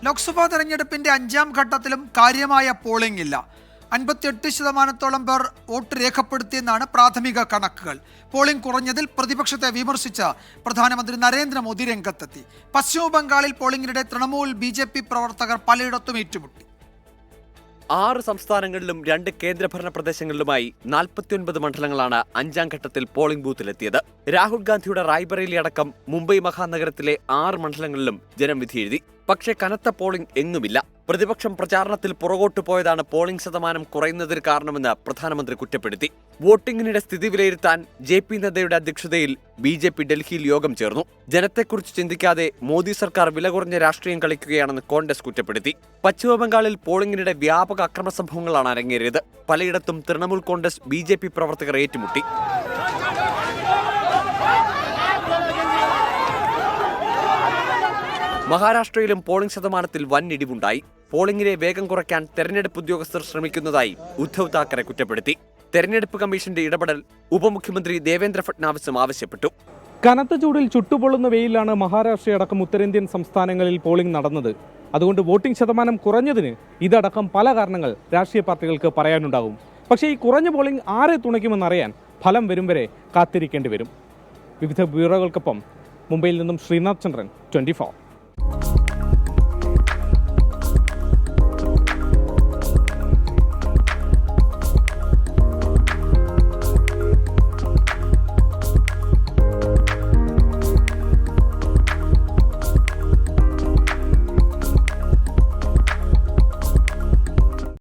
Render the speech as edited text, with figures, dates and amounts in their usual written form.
ലോക്സഭാ തെരഞ്ഞെടുപ്പിന്റെ 5ാം ഘട്ടത്തിലും കാര്യമായ പോളിംഗ് ഇല്ല. 58% പേർ വോട്ട് രേഖപ്പെടുത്തിയെന്നാണ് പ്രാഥമിക കണക്കുകൾ. പോളിംഗ് കുറഞ്ഞതിൽ പ്രതിപക്ഷത്തെ വിമർശിച്ച് പ്രധാനമന്ത്രി നരേന്ദ്രമോദി രംഗത്തെത്തി. പശ്ചിമ ബംഗാളിൽ പോളിംഗിനിടെ തൃണമൂൽ BJP പ്രവർത്തകർ പലയിടത്തും ഏറ്റുമുട്ടി. 6 സംസ്ഥാനങ്ങളിലും 2 കേന്ദ്രഭരണ പ്രദേശങ്ങളിലുമായി 49 മണ്ഡലങ്ങളാണ് 5ാം ഘട്ടത്തിൽ പോളിംഗ് ബൂത്തിലെത്തിയത്. രാഹുൽ ഗാന്ധിയുടെ റായ്ബറേലി അടക്കം മുംബൈ മഹാനഗരത്തിലെ 6 മണ്ഡലങ്ങളിലും ജനം വിധിയെഴുതി. പക്ഷേ കനത്ത പോളിംഗ് എങ്ങുമില്ല. പ്രതിപക്ഷം പ്രചാരണത്തിൽ പുറകോട്ടു പോയതാണ് പോളിംഗ് ശതമാനം കുറയുന്നതിന് കാരണമെന്ന് പ്രധാനമന്ത്രി കുറ്റപ്പെടുത്തി. വോട്ടിംഗിനിടെ സ്ഥിതി വിലയിരുത്താൻ JP നദ്ദയുടെ അധ്യക്ഷതയിൽ BJP ഡൽഹിയിൽ യോഗം ചേർന്നു. ജനത്തെക്കുറിച്ച് ചിന്തിക്കാതെ മോദി സർക്കാർ വില കുറഞ്ഞ രാഷ്ട്രീയം കളിക്കുകയാണെന്ന് കോൺഗ്രസ് കുറ്റപ്പെടുത്തി. പശ്ചിമബംഗാളിൽ പോളിംഗിനിടെ വ്യാപക അക്രമ സംഭവങ്ങളാണ് അരങ്ങേറിയത്. പലയിടത്തും തൃണമൂൽ കോൺഗ്രസ് BJP പ്രവർത്തകർ ഏറ്റുമുട്ടി. മഹാരാഷ്ട്രയിലും പോളിംഗ് ശതമാനത്തിൽ വൻ ഇടിവുണ്ടായി. പോളിംഗിനെ വേഗം കുറയ്ക്കാൻ തെരഞ്ഞെടുപ്പ് ഉദ്യോഗസ്ഥർ ശ്രമിക്കുന്നതായി ഉദ്ധവ് താക്കറെ കുറ്റപ്പെടുത്തി. തെരഞ്ഞെടുപ്പ് കമ്മീഷന്റെ ഇടപെടൽ ഉപമുഖ്യമന്ത്രി ദേവേന്ദ്ര ഫട്നാവിസും ആവശ്യപ്പെട്ടു. കനത്ത ചൂടിൽ ചുട്ടുപൊള്ളുന്ന വെയിലാണ് മഹാരാഷ്ട്രയടക്കം ഉത്തരേന്ത്യൻ സംസ്ഥാനങ്ങളിൽ പോളിംഗ് നടന്നത്. അതുകൊണ്ട് വോട്ടിംഗ് ശതമാനം കുറഞ്ഞതിന് ഇതടക്കം പല കാരണങ്ങൾ രാഷ്ട്രീയ പാർട്ടികൾക്ക് പറയാനുണ്ടാകും. പക്ഷേ ഈ കുറഞ്ഞ പോളിംഗ് ആരെ തുണയ്ക്കുമെന്നറിയാൻ ഫലം വരും വരെ കാത്തിരിക്കേണ്ടി വരും. വിവിധ ബ്യൂറോകൾക്കൊപ്പം മുംബൈയിൽ നിന്നും ശ്രീനാഥ് ചന്ദ്രൻ, 24.